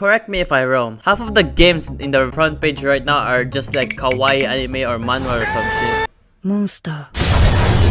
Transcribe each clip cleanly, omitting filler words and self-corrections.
Correct me if I'm wrong. Half of the games in the front page right now are just like kawaii anime or manhwa or some shit. Monster.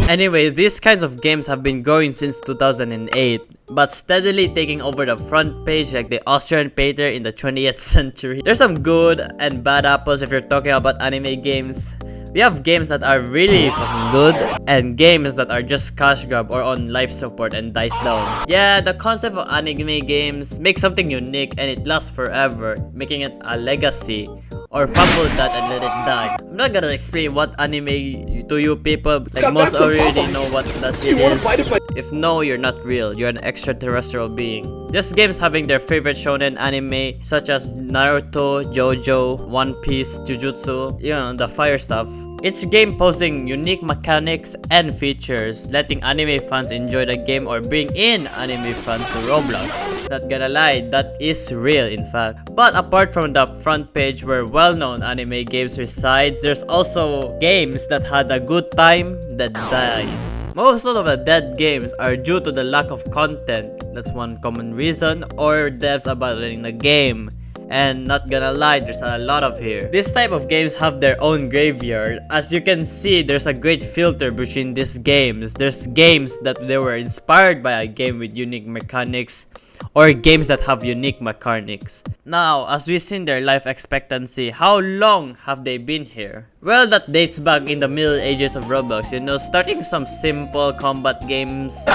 Anyways, these kinds of games have been going since 2008, but steadily taking over the front page like the Austrian painter in the 20th century. There's some good and bad apples if you're talking about anime games. We have games that are really fucking good and games that are just cash grab or on life support and dies down. Yeah, the concept of anime games makes something unique and it lasts forever, making it a legacy. Or fumble that and let it die. I'm not gonna explain what anime to you people, like most already know what that shit is. If no, you're not real, you're an extraterrestrial being. Just games having their favorite shonen anime such as Naruto, JoJo, One Piece, Jujutsu, you know, the fire stuff. Each game posing unique mechanics and features, letting anime fans enjoy the game or bring in anime fans to Roblox. Not gonna lie, that is real in fact. But apart from the front page where well-known anime games resides, there's also games that had a good time that dies. Most of the dead games are due to the lack of content, that's one common reason, or devs abandoning the game. And not gonna lie, there's a lot of here. This type of games have their own graveyard. As you can see, there's a great filter between these games. There's games that they were inspired by a game with unique mechanics, or games that have unique mechanics. Now, as we seen their life expectancy, how long have they been here? Well, that dates back in the Middle Ages of Roblox, you know, starting some simple combat games,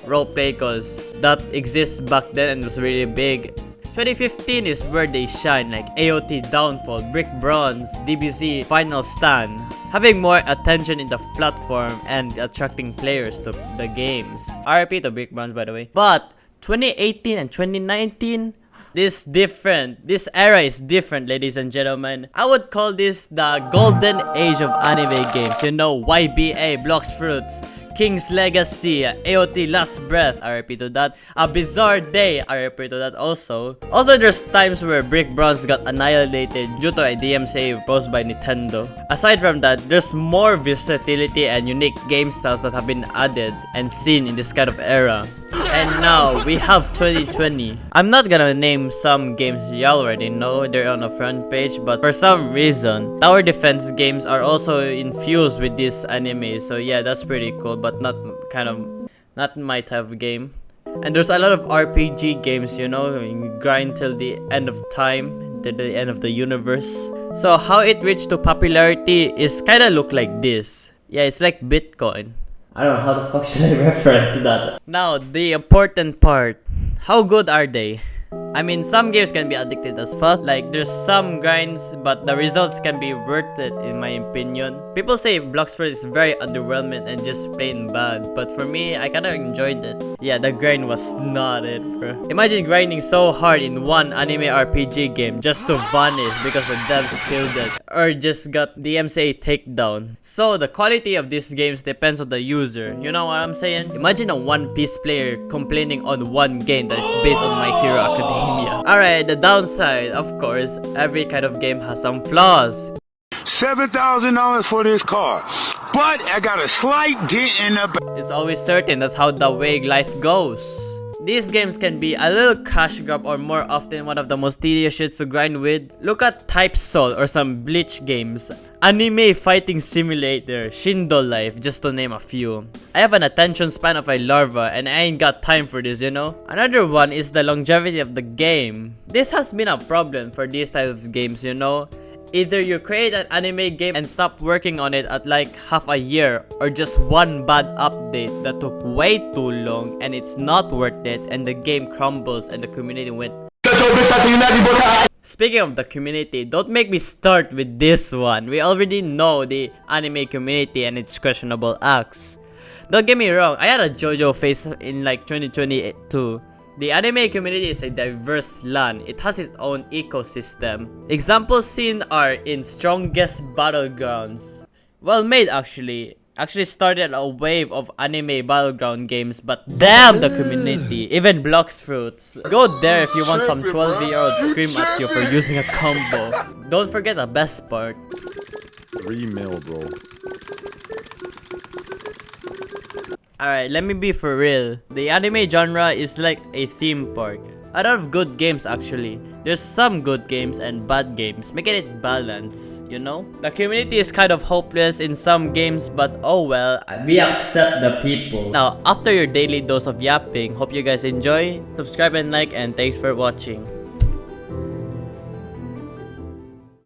roleplay, cause that exists back then and was really big. 2015 is where they shine, like AOT Downfall, Brick Bronze, DBZ, Final Stand, having more attention in the platform and attracting players to the games. RIP to Brick Bronze, by the way. But 2018 and 2019, this era is different, ladies and gentlemen. I would call this the golden age of anime games. You know, YBA, Blox Fruits, King's Legacy, AOT Last Breath, RIP to that, A Bizarre Day, RIP to that also. Also, there's times where Brick Bronze got annihilated due to a DMCA imposed by Nintendo. Aside from that, there's more versatility and unique game styles that have been added and seen in this kind of era. And now, we have 2020. I'm not gonna name some games y'all already know, they're on the front page, but for some reason, tower defense games are also infused with this anime, so yeah, that's pretty cool, but not my type of game. And there's a lot of RPG games, you know, you grind till the end of time, till the end of the universe. So how it reached to popularity is kinda look like this. Yeah, it's like Bitcoin. I don't know how the fuck should I reference that. Now, the important part. How good are they? I mean, some games can be addictive as fuck. Like, there's some grinds, but the results can be worth it in my opinion. People say Blox Fruit is very underwhelming and just plain bad. But for me, I kinda enjoyed it. Yeah, the grind was not it, bro. Imagine grinding so hard in one anime RPG game just to vanish because the devs killed it. Or just got DMCA takedown. So, the quality of these games depends on the user. You know what I'm saying? Imagine a One Piece player complaining on one game that is based on My Hero Academia. Alright, the downside, of course, every kind of game has some flaws. $7,000 for this car, but I got a slight dent in the back. It's always certain that's how the way life goes. These games can be a little cash grab or more often one of the most tedious shits to grind with. Look at Type Soul or some Bleach games. Anime Fighting Simulator, Shindo Life, just to name a few. I have an attention span of a larva and I ain't got time for this, you know? Another one is the longevity of the game. This has been a problem for these types of games, you know? Either you create an anime game and stop working on it at like half a year, or just one bad update that took way too long and it's not worth it and the game crumbles and the community went. Speaking of the community, don't make me start with this one. We already know the anime community and its questionable acts. Don't get me wrong, I had a JoJo phase in like 2022. The anime community is a diverse land. It has its own ecosystem. Examples seen are in Strongest Battlegrounds. Well made actually. Actually started a wave of anime battleground games, but damn the community. Even Blox Fruits. Go there if you want some 12-year-old scream at you for using a combo. Don't forget the best part. 3 mil, bro. Alright, let me be for real. The anime genre is like a theme park. A lot of good games actually. There's some good games and bad games, making it balanced, you know? The community is kind of hopeless in some games, but oh well, we accept the people. Now, after your daily dose of yapping, hope you guys enjoy. Subscribe and like, and thanks for watching.